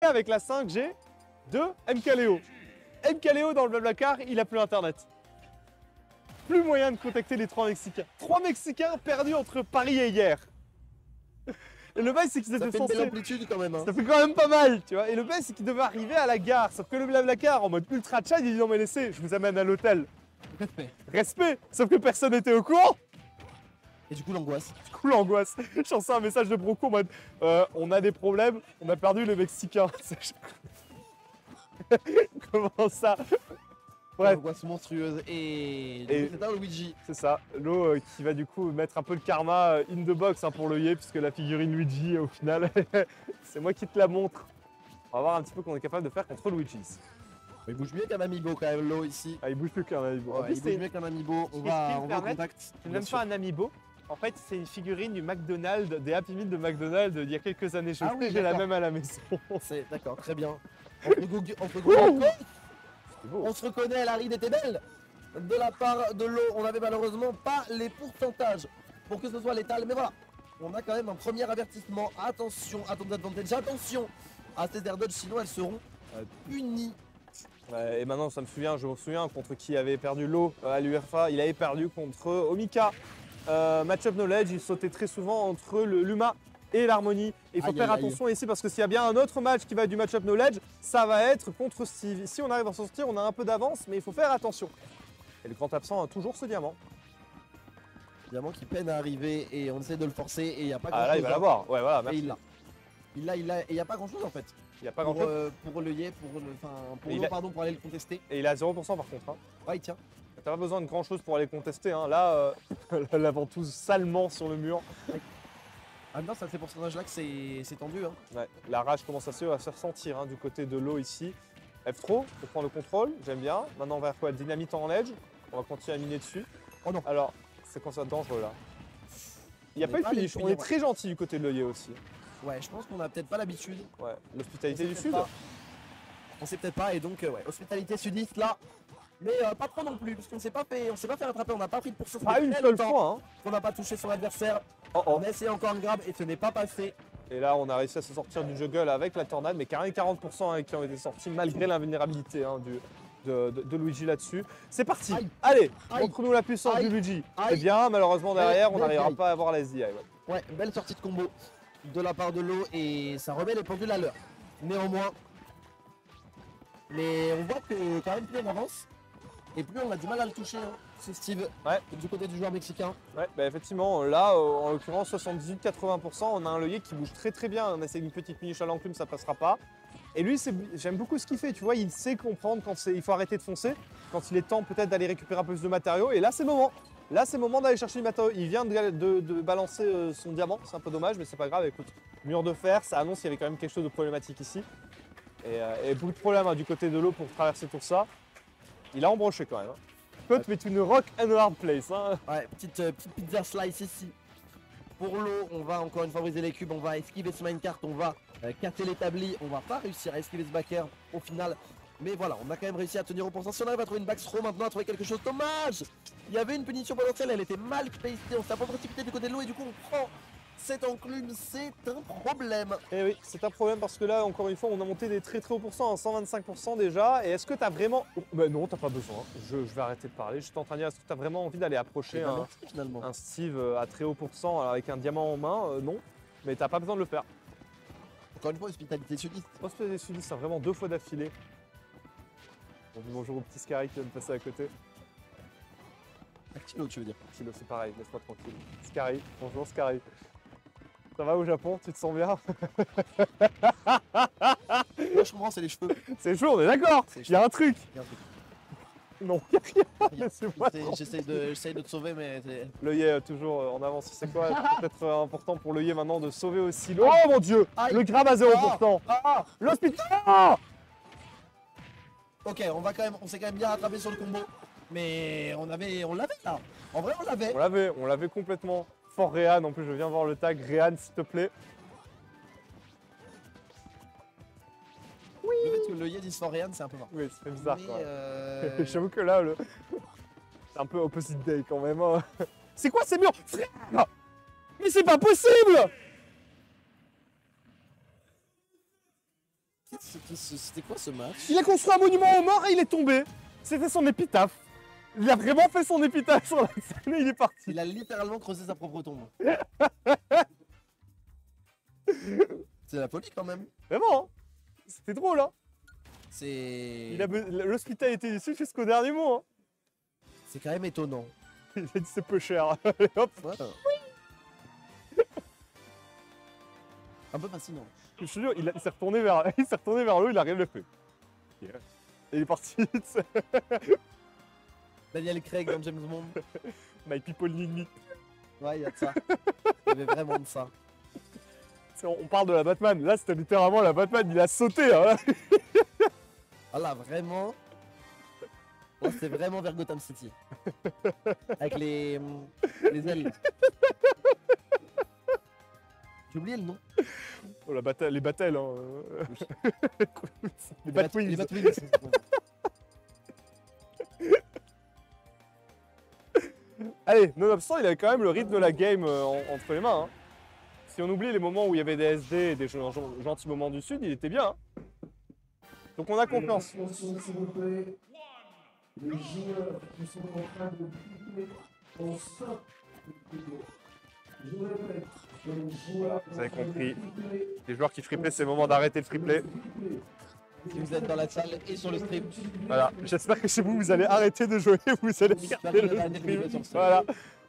avec la 5G de MKLeo. MKLeo dans le Blablacar, il a plus internet. Plus moyen de contacter les 3 Mexicains. 3 Mexicains perdus entre Paris et hier. Et le bail, c'est qu'ils étaient Ça fait une belle amplitude quand même. Hein. Ça fait quand même pas mal, tu vois. Et le bail, c'est qu'ils devaient arriver à la gare. Sauf que le Blablacar, en mode ultra chat, il dit non mais laissez, je vous amène à l'hôtel. Respect. Respect. Sauf que personne n'était au courant. Et du coup, l'angoisse. Du coup, l'angoisse. Je reçois un message de Broco en mode on a des problèmes, on a perdu les Mexicains. Comment ça? Bref. L'angoisse monstrueuse. Et c'est un Luigi. C'est ça. L'eau qui va du coup mettre un peu le karma in the box hein, pour le Yé, puisque la figurine Luigi, au final, c'est moi qui te la montre. On va voir un petit peu qu'on est capable de faire contre Luigi. Il bouge mieux qu'un amiibo quand même, l'eau ici. Ah, il bouge plus qu'un amiibo. Ouais, il bouge mieux qu'un amiibo. On va au contact. C'est même pas un amiibo. En fait, c'est une figurine du McDonald's, des Happy Meal de McDonald's il y a quelques années. J'ai la même à la maison. C'est d'accord, très bien. On se reconnaît, la ride était belle. De la part de l'eau, on n'avait malheureusement pas les pourcentages pour que ce soit létal. Mais voilà, on a quand même un premier avertissement. Attention à ton advantage, attention à ces air dodge, sinon elles seront punies. Et maintenant, je me souviens contre qui avait perdu l'eau à l'UEFA. Il avait perdu contre Omika. Matchup knowledge, il sautait très souvent entre l'Uma et l'Harmonie. Il faut faire attention ici parce que s'il y a bien un autre match qui va être du matchup knowledge, ça va être contre Steve. Ici, on arrive à s'en sortir, on a un peu d'avance, mais il faut faire attention. Et le grand absent a toujours ce diamant. Diamant qui peine à arriver et on essaie de le forcer et il n'y a pas grand chose. Ah là, il va l'avoir. Ouais, voilà. Et il l'a. Et il n'y a pas grand chose en fait. Il n'y a pas grand chose. Pour le Yé, pour aller le contester. Et il est à 0% par contre. Hein. Ouais, il tient. T'as pas besoin de grand chose pour aller contester. Hein. Là, la ventouse salement sur le mur. Ah non, c'est pour ce personnage là que c'est tendu. Hein. Ouais, la rage commence à se ressentir hein, du côté de l'eau ici. F-Throw pour prendre le contrôle, j'aime bien. Maintenant, on va faire quoi? Dynamite en ledge. On va continuer à miner dessus. Oh non. Alors, c'est quand ça dangereux là. Il n'y a pas eu de finish. On est très gentil du côté de l'œillet aussi. Ouais, je pense qu'on a peut-être pas l'habitude. Ouais, l'hospitalité du sud. On sait peut-être pas et donc ouais, hospitalité sudiste là. Mais pas trop non plus, parce qu'on s'est pas fait rattraper, on n'a pas pris de poursuite. Pas une seule fois. Hein. On n'a pas touché son adversaire. On a essayé encore une grab et ce n'est pas passé. Et là, on a réussi à se sortir du juggle avec la tornade, mais carrément 40% hein, qui ont été sortis malgré l'invulnérabilité hein, de Luigi là-dessus. C'est parti. Aïe. Allez, Aïe. montre-nous la puissance Aïe. du Luigi. Aïe. Eh bien, malheureusement derrière, on Belle n'arrivera aïe. pas à avoir la SDI. Ouais, belle sortie de combo de la part de l'eau et ça remet les pendules à l'heure. Néanmoins, mais on voit que quand même plus on avance et plus on a du mal à le toucher. Hein. C'est Steve, du côté du joueur mexicain. Ouais, bah effectivement, là, en l'occurrence, 78-80%, on a un Leuillet qui bouge très très bien. On essaie une petite miniche à l'enclume, ça passera pas. Et lui, j'aime beaucoup ce qu'il fait, tu vois, il sait comprendre quand il faut arrêter de foncer, quand il est temps peut-être d'aller récupérer un peu plus de matériaux. Et là, c'est le moment. Là, c'est le moment d'aller chercher du matériau. Il vient de balancer son diamant, c'est un peu dommage, mais c'est pas grave. Écoute, mur de fer, ça annonce qu'il y avait quand même quelque chose de problématique ici. Et beaucoup de problèmes hein, du côté de l'eau pour traverser tout ça. Il a embroché quand même. Hein. Côte, mais une rock and hard place. Hein. Ouais, petite pizza slice ici. Pour l'eau, on va encore une fois briser les cubes, on va esquiver ce minecart, on va casser l'établi, on va pas réussir à esquiver ce backer au final. Mais voilà, on a quand même réussi à tenir au point. Si on arrive à trouver une backthrow maintenant, à trouver quelque chose, dommage. Il y avait une punition potentielle, elle était mal pacée, on s'est pas précipité du côté de l'eau et du coup on prend cette enclume, c'est un problème. Et oui, c'est un problème parce que là, encore une fois, on a monté des très très hauts pourcents, 125% déjà. Et est-ce que tu as vraiment... Ben non, t'as pas besoin, je vais arrêter de parler. Je suis en train de dire, est-ce que tu as vraiment envie d'aller approcher un Steve à très haut pourcent avec un diamant en main non, mais t'as pas besoin de le faire. Encore une fois, hospitalité sudiste. Hospitalité sudiste, c'est vraiment 2 fois d'affilée. Bonjour au petit Scary qui vient de passer à côté. Actilo, tu veux dire? Actilo, c'est pareil, laisse-moi tranquille. Scary, bonjour Scary. Ça va au Japon? Tu te sens bien? Moi je comprends, c'est les cheveux. C'est les cheveux, on est d'accord. Il y a un truc. Non, il n'y a rien. J'essaye de te sauver, mais... L'œillet est toujours en avance. C'est quoi? Peut-être important pour l'œillet maintenant de sauver aussi l'eau. Oh mon dieu! Le grab à 0%. L'hospital! Ok, on s'est quand même bien rattrapé sur le combo. Mais on l'avait là. En vrai, on l'avait. On l'avait complètement. Fort Réan, en plus je viens voir le tag. Réan, s'il te plaît. Oui. Le fait que le Yé dise Fort Réan, c'est un peu marrant. Oui, c'est bizarre. J'avoue que là, c'est un peu opposite day quand même. Hein. C'est quoi ces murs? Frère! Mais c'est pas possible! C'était quoi ce match? Il a construit un monument aux morts et il est tombé. C'était son épitaphe. Il a vraiment fait son épitaphe sur la scène et il est parti. Il a littéralement creusé sa propre tombe. C'est la folie quand même. Vraiment, hein. C'était drôle, hein. C'est. L'hospital a été déçu jusqu'au dernier mot, hein. C'est quand même étonnant. Il a dit c'est peu cher. Allez, hop. Ouais. Un peu fascinant. Je te jure, il s'est retourné vers l'eau, il a rien fait. Et il est parti. Daniel Craig dans James Bond. My people need me. Ouais, il y a de ça. Il y avait vraiment de ça. On parle de la Batman. Là, c'était littéralement la Batman. Il a sauté. Hein. Ah là, vraiment. Là, c'était vraiment vers Gotham City. Avec les ailes. J'ai oublié le nom. Oh, les battles. Hein. Les Batwings. Les Batwings. Allez, nonobstant, il avait quand même le rythme de la game entre les mains. Hein. Si on oublie les moments où il y avait des SD et des gentils moments du Sud, il était bien. Hein. Donc on a confiance. S'il vous plaît. Les joueurs qui sont en train de piquer, on stop. Je répète, les joueurs. Vous avez compris. Les joueurs qui free play, c'est le moment d'arrêter le free play. Si vous êtes dans la salle et sur le stream. Voilà. J'espère que chez vous, vous allez arrêter de jouer. Vous allez regarder le stream. Voilà.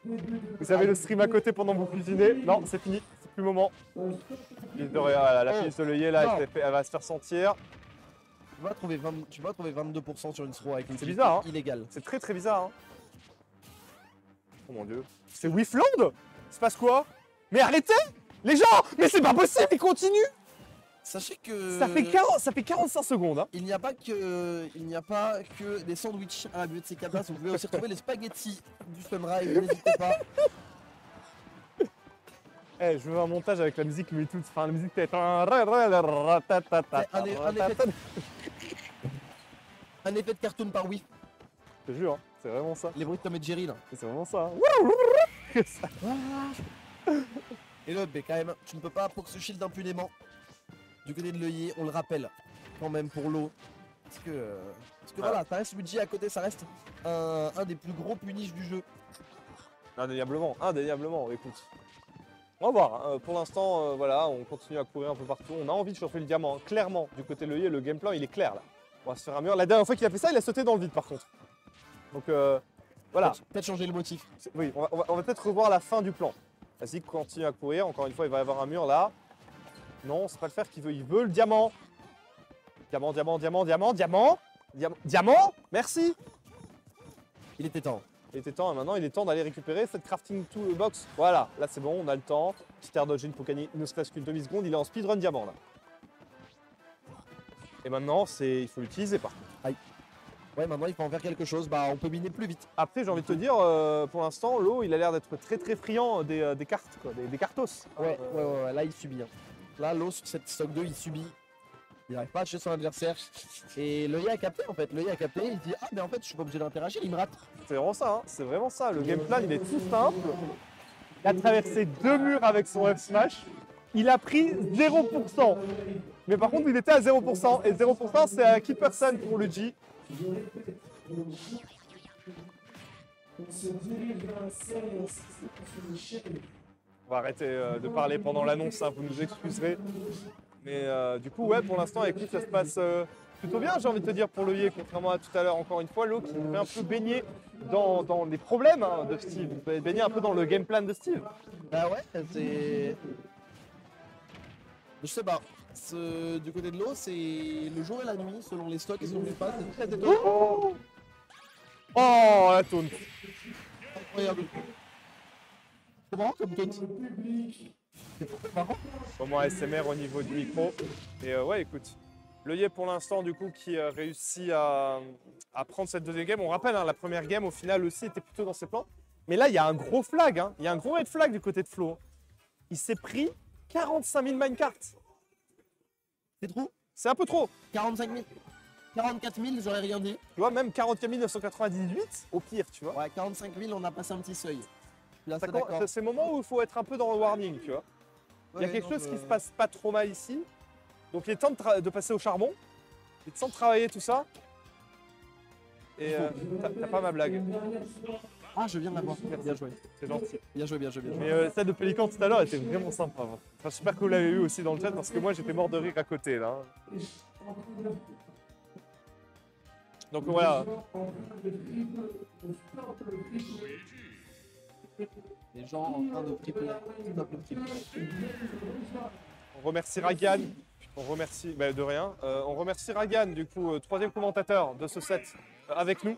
Vous avez le stream à côté pendant que vous cuisinez. Non, c'est fini. C'est plus le moment. Voilà, la fiche de l'œillet, là, elle va se faire sentir. Tu vas trouver 22% sur une throw avec une C'est bizarre, hein. illégale. C'est très très bizarre. Hein. Oh mon dieu. C'est Wifland. Il se passe quoi? Mais arrêtez les gens. Mais c'est pas possible, il continue. Sachez que ça fait 45 secondes. Hein. Il n'y a pas que des sandwichs à la bibliothèque Cablas. Vous pouvez aussi retrouver les spaghettis du Sunrise. N'hésitez pas. Eh, je veux un montage avec la musique mais toute, enfin la musique tête. Un effet de cartoon par Wii. Je te jure, hein, c'est vraiment ça. Les bruits de Tom et Jerry là. C'est vraiment ça. Hein. Et là, mais quand même, tu ne peux pas pour ce shield impunément. Du côté de l'œillet, on le rappelle quand même pour l'eau. Parce que voilà, ça reste Luigi à côté, ça reste un des plus gros punish du jeu. Indéniablement, écoute. On va voir, hein. Pour l'instant, voilà, on continue à courir un peu partout. On a envie de chauffer le diamant, hein. Clairement, du côté de l'œillet, le game plan il est clair là. On va se faire un mur. La dernière fois qu'il a fait ça, il a sauté dans le vide par contre. Donc voilà. Peut-être changer le motif. Oui, on va peut-être revoir la fin du plan. Vas-y, continue à courir. Encore une fois, il va y avoir un mur là. Non, c'est pas le fer qu'il veut. Il veut le diamant. Diamant. Merci. Il était temps. Il était temps, et maintenant il est temps d'aller récupérer cette crafting toolbox. Voilà, là c'est bon, on a le temps. Petit air dodge pour gagner ne serait-ce qu'une demi-seconde. Il est en speedrun diamant là. Et maintenant, il faut l'utiliser par contre. Aïe. Ouais, maintenant il faut en faire quelque chose. Bah, on peut miner plus vite. Après, j'ai envie de te dire, pour l'instant, l'eau, il a l'air d'être très très friand des cartes, quoi, des cartos. Ouais, là il subit. Hein. Là, l'eau sur cette stock 2, il subit. Il n'arrive pas à acheter son adversaire. Et l'œillet a capté en fait. L'œillet a capté, il dit ah, mais en fait, je suis pas obligé d'interagir, il me rate. C'est vraiment ça, hein. C'est vraiment ça. Le game plan, il est tout simple. Il a traversé 2 murs avec son F smash. Il a pris 0%. Mais par contre, il était à 0%. Et 0%, c'est à qui personne pour le G. On va arrêter de parler pendant l'annonce, hein, vous nous excuserez. Mais du coup, ouais, pour l'instant, écoute, ça se passe plutôt bien, j'ai envie de te dire, pour l'œillet, contrairement à tout à l'heure, encore une fois, l'eau qui fait un peu baigner dans les problèmes hein, de Steve, baigner un peu dans le game plan de Steve. Bah ouais, c'est... Je sais pas, du côté de l'eau, c'est le jour et la nuit, selon les stocks et selon les phases, c'est très étonnant. Oh, la taunt. Incroyable. C'est marrant comme taunt. C'est marrant. Moment ASMR au niveau du micro. Et ouais, écoute, l'œillet pour l'instant, du coup, qui réussit à prendre cette deuxième game. On rappelle, hein, la première game, au final, aussi, était plutôt dans ses plans. Mais là, il y a un gros flag, hein. Il y a un gros red flag du côté de Flo. Il s'est pris 45 000 minecarts. C'est trop. C'est un peu trop. 45 000. 44 000, j'aurais rien dit. Tu vois, même 44 998, au pire, tu vois. Ouais, 45 000, on a passé un petit seuil. Là, c'est le moment où il faut être un peu dans le warning, tu vois. Il y a quelque chose qui se passe pas trop mal ici. Donc il est temps de passer au charbon. Il est temps de travailler tout ça. Et t'as pas ma blague. Ah, je viens de l'avoir. Bien joué. C'est gentil. Bien joué, bien joué, bien joué. Mais celle de Pélican tout à l'heure était vraiment sympa. Enfin, j'espère que vous l'avez eu aussi dans le chat parce que moi j'étais mort de rire à côté là. Donc voilà. Les gens en train de tripler. On remercie Ragan. On remercie, de rien. On remercie Ragan, du coup, troisième commentateur de ce set avec nous.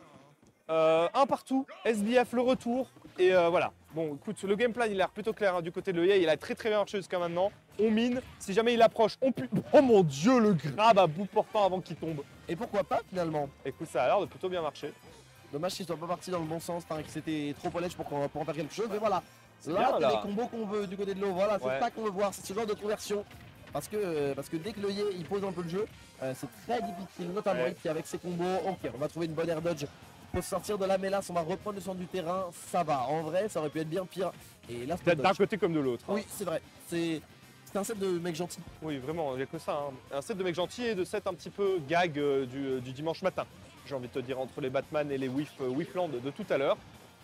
Un partout, SBF le retour. Et voilà. Bon, écoute, le game plan il a l'air plutôt clair hein, du côté de l'EA. Il a très bien marché jusqu'à maintenant. On mine. Si jamais il approche, on pue. Oh mon dieu, le grab à bout portant avant qu'il tombe. Et pourquoi pas finalement? Écoute, ça a l'air de plutôt bien marcher. Dommage qu'il soit pas parti dans le bon sens, que c'était trop collège pour en faire quelque chose. Mais voilà. C'est Là, bien, c'est là. les combos qu'on veut du côté de l'eau. Voilà, c'est Ouais. ça qu'on veut voir. C'est ce genre de conversion. Parce que dès que l'œillet il pose un peu le jeu, c'est très difficile, notamment Ouais. ici avec ses combos. Ok, on va trouver une bonne air dodge pour sortir de la mélasse, on va reprendre le centre du terrain, ça va. En vrai, ça aurait pu être bien pire. Et là, c'est Peut-être d'un côté comme de l'autre. Oui, c'est vrai. C'est un set de mecs gentils. Oui, vraiment, il n'y a que ça. Hein. Un set de mecs gentils et de set un petit peu gag du dimanche matin. J'ai envie de te dire, entre les Batman et les Whiffland de tout à l'heure.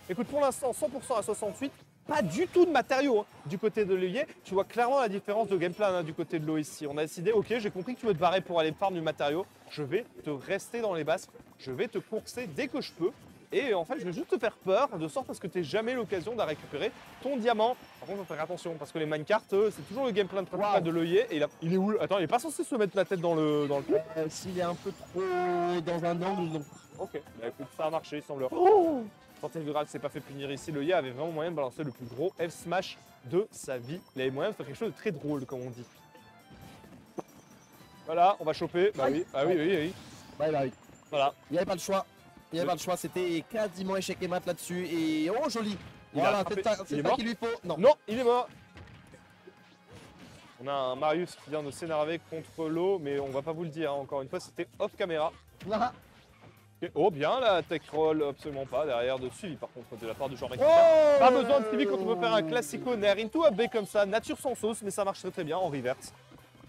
Écoute, pour l'instant, 100% à 68, pas du tout de matériaux hein, du côté de l'œillet. Tu vois clairement la différence de game plan hein, du côté de l'eau ici. On a décidé, ok, j'ai compris que tu veux te barrer pour aller farm du matériau. Je vais te rester dans les basques. Je vais te courser dès que je peux. Et en fait, je vais juste te faire peur, de sorte à ce que tu n'aies jamais l'occasion de récupérer ton diamant. Par contre, il faut faire attention, parce que les minecarts, c'est toujours le game plan principal de l'œillet. Et il est où? Attends, il n'est pas censé se mettre la tête dans le trou. S'il est un peu trop dans un angle, non. Ok, bah écoute, ça a marché, il semble. Oh quand Elvira ne s'est pas fait punir ici, l'œillet avait vraiment moyen de balancer le plus gros F-smash de sa vie. Il avait moyen de faire quelque chose de très drôle, comme on dit. Voilà, on va choper. Bah oui, ah oui, oui, oui. Bah oui. Voilà. Il n'y avait pas le choix. Il n'y avait pas le choix, c'était quasiment échec et mat là-dessus. Et oh, joli. Il a Voilà, attrapé. c'est Il est ça mort qu'il lui faut. Non. Non, il est mort. On a un Marius qui vient de s'énerver contre l'eau, mais on va pas vous le dire, hein. Encore une fois, c'était off caméra. Ah. Et oh bien, la tech roll, absolument pas, derrière de suivi par contre de la part du joueur mexicain. Oh Pas besoin de suivi quand on veut faire un classico nair into a B comme ça, nature sans sauce, mais ça marche très bien en reverse.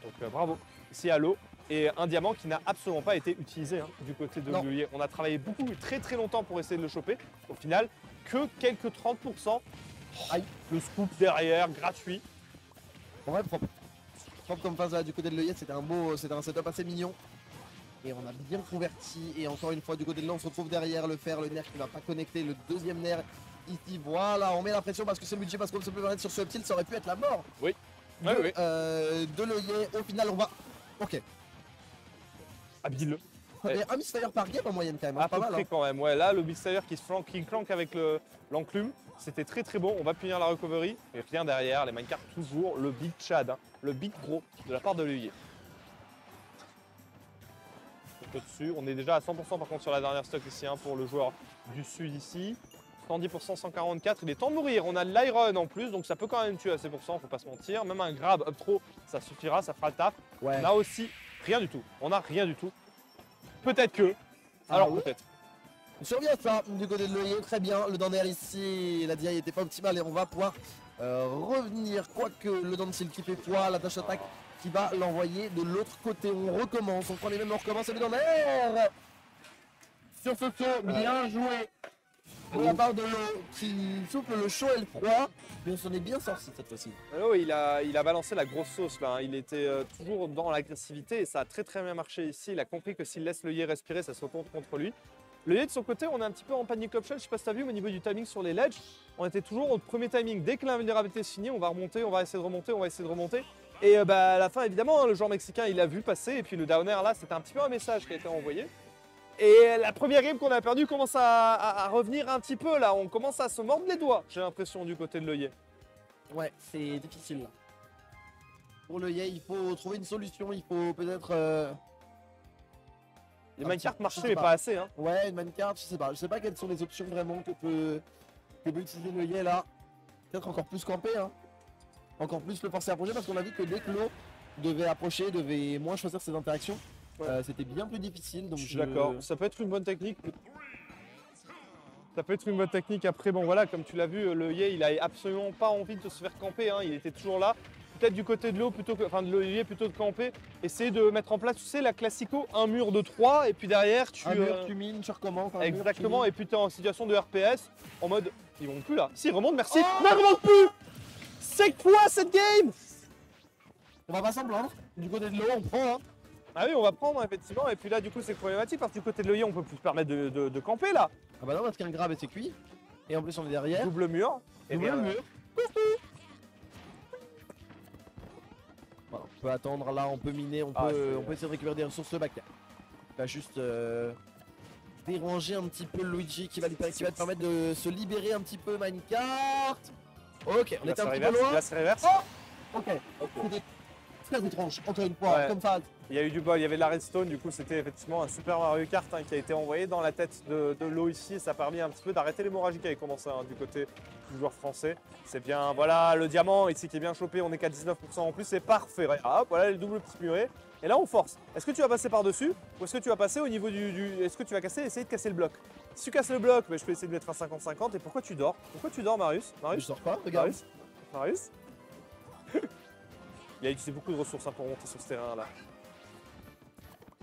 Donc bravo, ici à l'eau. Et un diamant qui n'a absolument pas été utilisé hein, du côté de l'œillet. On a travaillé beaucoup, très longtemps pour essayer de le choper. Au final, que quelques 30%. Aïe. Le scoop derrière, gratuit. En vrai, propre. Propre comme phase là, du côté de l'œillet, c'était un setup assez mignon. Et on a bien converti. Et encore une fois, du côté de là, on se retrouve derrière le fer, le nerf qui ne va pas connecter, le deuxième nerf ici. Voilà, on met la pression parce que c'est budget, parce qu'on se peut mettre sur ce tilt, ça aurait pu être la mort. Oui. De l'œillet. Au final, on va. Ok. Habile-le. Et un misfire par game en moyenne quand même, hein, À pas peu mal. près Hein. quand même. Ouais, là, le Beastslayer qui se flanque avec l'enclume, c'était très bon. On va punir la recovery. Et rien derrière, les minecarts toujours. Le big Chad, hein, le big gros de la part de l'œillet. Dessus. On est déjà à 100% par contre sur la dernière stock ici hein, pour le joueur du sud ici. 110%, 144. Il est temps de mourir. On a l'iron en plus, donc ça peut quand même tuer à ces pourcents, faut pas se mentir. Même un grab up throw, ça suffira, ça fera le taf. Ouais. On a aussi rien du tout. On a rien du tout. Peut-être que. Alors oui. peut-être. On survient ça du côté de l'œillet, très bien. Le down air ici, la DI était pas optimale et on va pouvoir revenir. Quoique le down seal qui fait foi, la dash attack qui va l'envoyer de l'autre côté. On recommence, on prend les mêmes, on recommence et le down air sur ce saut, bien joué de la part de l'eau qui souffle le chaud et le froid. Mais on s'en est bien sorti cette fois-ci. Alors, il a balancé la grosse sauce là. Hein. Il était toujours dans l'agressivité et ça a très bien marché ici. Il a compris que s'il laisse l'œillet respirer, ça se retourne contre lui. L'œillet de son côté, on est un petit peu en panic option. Je sais pas si tu as vu, mais au niveau du timing sur les ledges, on était toujours au premier timing. Dès que l'invulnérabilité se finit, on va remonter, on va essayer de remonter, Et à la fin, évidemment, le joueur mexicain, il a vu passer. Et puis le downer là, c'était un petit peu un message qui a été envoyé. Et la première game qu'on a perdue commence à revenir un petit peu là. On commence à se mordre les doigts, j'ai l'impression, du côté de l'œillet. Ouais, c'est difficile là. Pour l'œillet, il faut trouver une solution, il faut peut-être... Les Un minecarts petit- marchaient, je sais mais pas. pas assez. Hein. Ouais, une minecart, je sais pas quelles sont les options vraiment que peut utiliser l'œillet là. Peut-être encore plus camper, hein. Encore plus le forcer à approcher parce qu'on a vu que dès que l'eau devait approcher, devait moins choisir ses interactions, c'était bien plus difficile. Donc Je suis d'accord, ça peut être une bonne technique. Après, bon voilà, comme tu l'as vu, le Yé, il a absolument pas envie de se faire camper, hein. Il était toujours là. peut-être du côté de l'eau plutôt que, enfin de l'olivier plutôt que camper, essayer de mettre en place, tu sais, la classico, un mur de 3 et puis derrière tu. Un mur, tu mines, tu recommences. Un Exactement, mur, tu et puis tu es en situation de RPS, en mode. Ils remontent plus là. Si, ils remontent, merci. Non, ils remontent plus. C'est quoi cette game? On va pas s'en plaindre. Du côté de l'eau, on prend. Hein. Ah oui, on va prendre effectivement, et puis là du coup c'est problématique parce que du côté de l'œillet on peut plus se permettre de camper là. Ah bah non, parce qu'un grab et c'est cuit. Et en plus, on est derrière. Double mur. Et Double bien, mur. Voilà, on peut attendre là, on peut miner, on peut essayer de récupérer des ressources back. Il va juste déranger un petit peu Luigi qui va te permettre de se libérer un petit peu Minecart. Ok, on était un petit peu loin. Là c'est reverse. Oh ok, c'était très étrange, encore une fois, Ouais. comme phase. Il y a eu du bol, il y avait de la redstone, du coup c'était effectivement un Super Mario Kart qui a été envoyé dans la tête de l'eau ici et ça a permis un petit peu d'arrêter l'hémorragie qui avait commencé du côté du joueur français. C'est bien, voilà le diamant ici qui est bien chopé, on est qu'à 19% en plus, c'est parfait. Hop, voilà les doubles petits murets. Et là on force. Est-ce que tu vas passer par-dessus ou est-ce que tu vas passer au niveau Est-ce que tu vas essayer de casser le bloc? Si tu casses le bloc, je peux essayer de mettre un 50-50 et pourquoi tu dors? Pourquoi tu dors Marius? Je sors pas, regarde. Marius Il a utilisé beaucoup de ressources pour monter sur ce terrain là.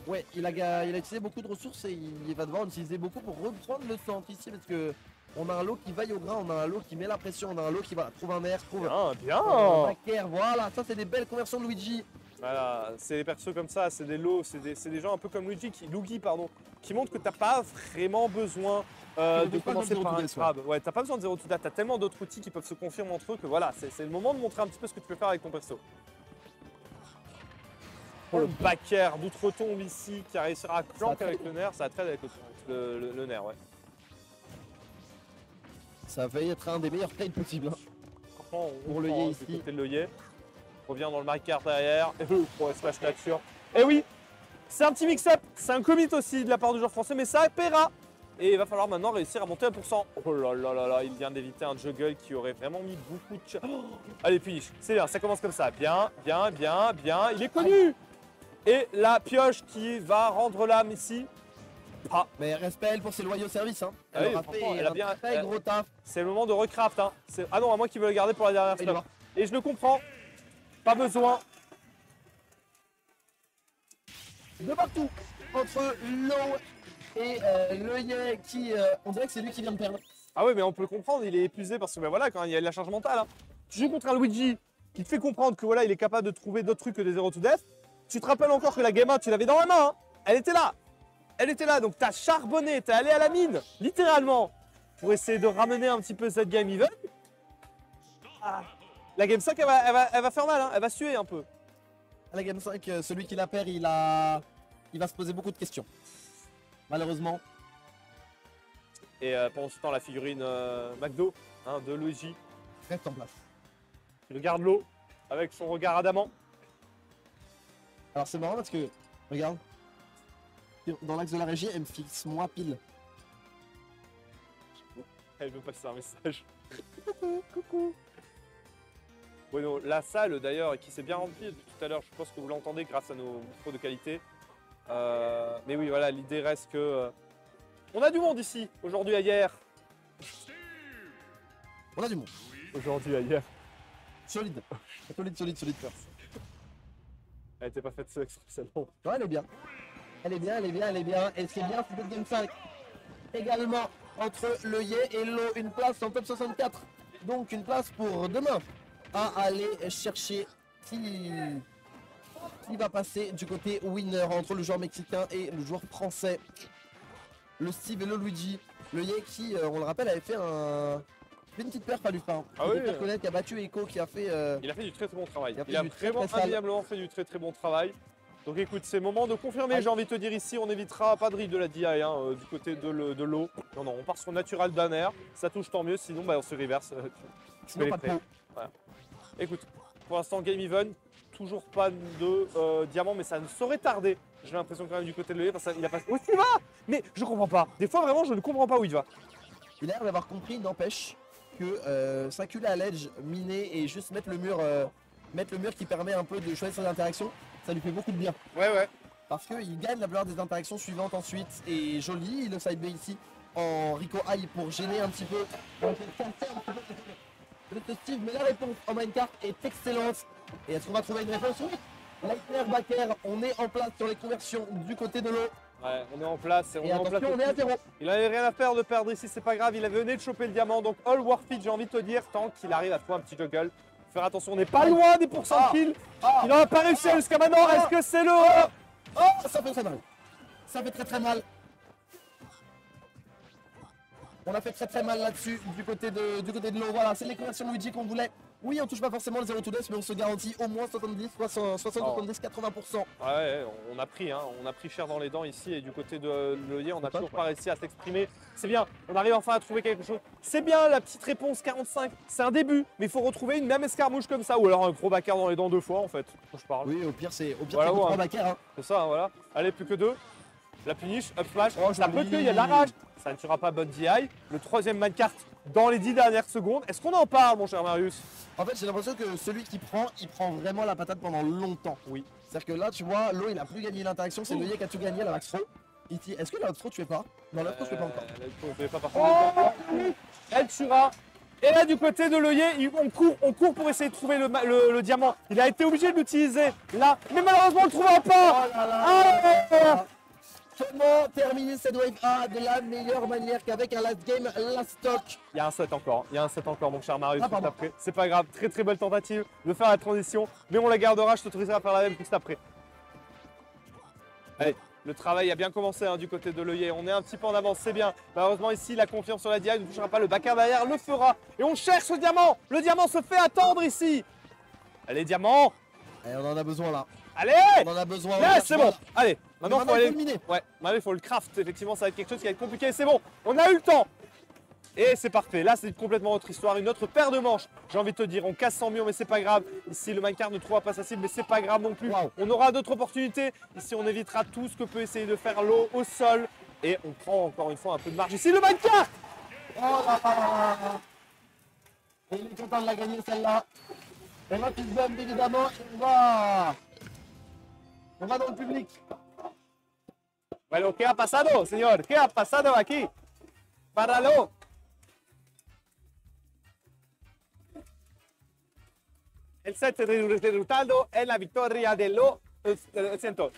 Ouais, il a utilisé beaucoup de ressources et il va devoir en utiliser beaucoup pour reprendre le centre ici parce que on a un lot qui vaille au grain, on a un lot qui met la pression, on a un lot qui va trouve un air, trouve bien. un backer, voilà, ça c'est des belles conversions de Luigi. Voilà, c'est des persos comme ça, c'est des lots, c'est des gens un peu comme Luigi, qui montrent que t'as pas vraiment besoin de commencer par un grab. Ouais, t'as pas besoin de 0 to date, t'as tellement d'autres outils qui peuvent se confirmer entre eux que voilà, c'est le moment de montrer un petit peu ce que tu peux faire avec ton perso. Oh, le backer d'outre-tombe ici qui réussira à clank avec le nerf, ça a trade avec le nerf, ouais. Ça va être un des meilleurs trades possibles. Hein. Franchement, pour l'œillet ici. Du côté de l'œillet. On revient dans le marqueur derrière. Et pour slash nature. Et oui, c'est un petit mix-up, c'est un commit aussi de la part du joueur français, mais ça paiera. Et il va falloir maintenant réussir à monter 1%. Oh là là là là, il vient d'éviter un juggle qui aurait vraiment mis beaucoup de... Oh, allez, finish. C'est bien, ça commence comme ça. Bien, bien, bien, bien. Il est connu. Et la pioche qui va rendre l'âme ici. Ah. Mais respect elle pour ses loyaux services. Hein. Ah oui, aura fait elle a bien, très gros taf. C'est le moment de recraft. Hein. Ah non, à moi qui veux le garder pour la dernière stop. Et je le comprends. Pas besoin. De partout. Entre l'eau et l'œillet qui... on dirait que c'est lui qui vient de perdre. Ah oui, mais on peut le comprendre. Il est épuisé parce que ben voilà, quand il y a de la charge mentale. Hein. Tu joues contre un Luigi qui te fait comprendre que voilà, il est capable de trouver d'autres trucs que des 0 to death. Tu te rappelles encore que la game 1, tu l'avais dans la main. Hein. Elle était là. Elle était là. Donc t'as charbonné, t'es allé à la mine, littéralement, pour essayer de ramener un petit peu cette game even. Ah. La game 5, elle va faire mal. Hein. Elle va suer un peu. À la game 5, celui qui la perd, il va se poser beaucoup de questions. Malheureusement. Et pendant ce temps, la figurine McDo de Luigi reste en place. Il regarde l'eau avec son regard adamant. Alors c'est marrant parce que, regarde, dans l'axe de la régie, elle me fixe moi pile. Elle veut passer un message. Coucou, coucou. Bueno, la salle d'ailleurs, qui s'est bien remplie depuis tout à l'heure, je pense que vous l'entendez grâce à nos micros de qualité. Mais oui, voilà, l'idée reste que... on a du monde ici, aujourd'hui à hier. On a du monde. Aujourd'hui à hier. Solide. Solide. Elle était pas faite ce extra, c'est bon. Ouais, elle est bien. Elle est bien. Et ce qui est bien, c'est cette game 5. Également, entre l'œillet et l'eau, une place en top 64. Donc une place pour demain à aller chercher qui va passer du côté winner entre le joueur mexicain et le joueur français. Le Steve et le Luigi. L'œillet qui, on le rappelle, avait fait une petite perf à lui fin. Ah oui, qui a battu Echo, qui a fait... Il a fait du très bon travail. Il a vraiment indéniablement fait du très bon travail. Donc écoute, c'est le moment de confirmer, j'ai envie de te dire ici, on évitera pas de rive de la DI du côté de l'eau. Non, on part sur natural d'un air, ça touche tant mieux, sinon on se reverse. Sinon pas de pot. Voilà. Écoute, pour l'instant game even, toujours pas de diamant, mais ça ne saurait tarder. J'ai l'impression quand même du côté de l'œil, parce qu'il a pas... Où est-ce qu'il va? Mais je comprends pas. Des fois vraiment je ne comprends pas où il va. Il a l'air d'avoir compris, n'empêche, que s'inculer à l'edge, miner et juste mettre le mur qui permet un peu de choisir ses interactions, ça lui fait beaucoup de bien. Ouais. Parce qu'il gagne la plupart des interactions suivantes ensuite. Et joli, le side B ici en Rico High pour gêner un petit peu. Le Steve, mais la réponse en Minecraft est excellente. Et est-ce qu'on va trouver une réponse? Oui. Leitner, Bakker, on est en place sur les conversions du côté de l'eau. Ouais, on est en place. Et attention, on est à 0. Il avait rien à faire de perdre ici, c'est pas grave. Il avait venu de choper le diamant. Donc, all worth it, j'ai envie de te dire, tant qu'il arrive à trouver un petit juggle. Faire attention, on n'est pas loin des pourcents de kills. Il n'en a pas réussi jusqu'à maintenant. Est-ce que c'est le. Oh, ça fait très mal. Ça fait très mal. On a fait très mal là-dessus du côté de l'eau. Voilà, c'est les conversions Luigi qu'on voulait. Oui, on touche pas forcément le 0 to 2, mais on se garantit au moins 70, 60, 70, 80%. Ouais, on a pris, hein, on a pris cher dans les dents ici et du côté de l'œillet, on n'a toujours pas réussi à s'exprimer. C'est bien, on arrive enfin à trouver quelque chose. C'est bien la petite réponse 45, c'est un début, mais il faut retrouver une même escarmouche comme ça ou alors un gros backer dans les dents 2 fois en fait, quand je parle. Oui, au pire, c'est Voilà, 3 ouais. backers. Hein. C'est ça, hein, voilà. Allez, plus que 2. La punish, up smash, Oh, ça peut joli. que, il y a de la rage. Ça ne tuera pas Bot DI. Le troisième minecart dans les 10 dernières secondes. Est-ce qu'on en parle, mon cher Marius? En fait, j'ai l'impression que celui qui prend, il prend vraiment la patate pendant longtemps. Oui. C'est-à-dire que là, tu vois, l'eau, il a plus gagné l'interaction, c'est l'œillet qui a tout gagné, la max throw. Est-ce que la throw, tu fais pas? Non, la throw, je fais pas encore. On fait pas par contre. Elle tuera. Et là, du côté de l'œillet, on court pour essayer de trouver le diamant. Il a été obligé de l'utiliser là, mais malheureusement, on ne le trouvera pas. Oh là là. Ah, Comment terminer cette wave A de la meilleure manière qu'avec un last game, last stock? il y a un set encore, mon cher Marius. Ah, pardon. Après. C'est pas grave, très belle tentative de faire la transition, mais on la gardera, je t'autoriserai à faire la même juste après. Allez, le travail a bien commencé hein, du côté de l'œillet, on est un petit peu en avance, c'est bien. Malheureusement ici, la confiance sur la DI ne touchera pas, le backer derrière le fera. Et on cherche le diamant se fait attendre ici. Allez, diamant, Et on en a besoin là. allez. On en a besoin. Là, c'est bon. Allez, maintenant, Maintenant, faut il faut aller. le miner. Ouais, maintenant, il faut le craft. Effectivement, ça va être quelque chose qui va être compliqué. C'est bon, on a eu le temps. Et c'est parfait. Là, c'est complètement autre histoire. Une autre paire de manches. J'ai envie de te dire, on casse sans mur, mais c'est pas grave. Ici, le minecart ne trouvera pas sa cible, mais c'est pas grave non plus. Wow. On aura d'autres opportunités. Ici, on évitera tout ce que peut essayer de faire l'eau au sol. Et on prend encore une fois un peu de marge. Ici, le minecart. Oh là là. Et il est content de la gagner celle-là. On va fist bump évidemment. On va dans le public. Bueno, ¿qué ha pasado, señor? ¿Qué ha pasado aquí? Páralo. El set resultado es la victoria de lo siento,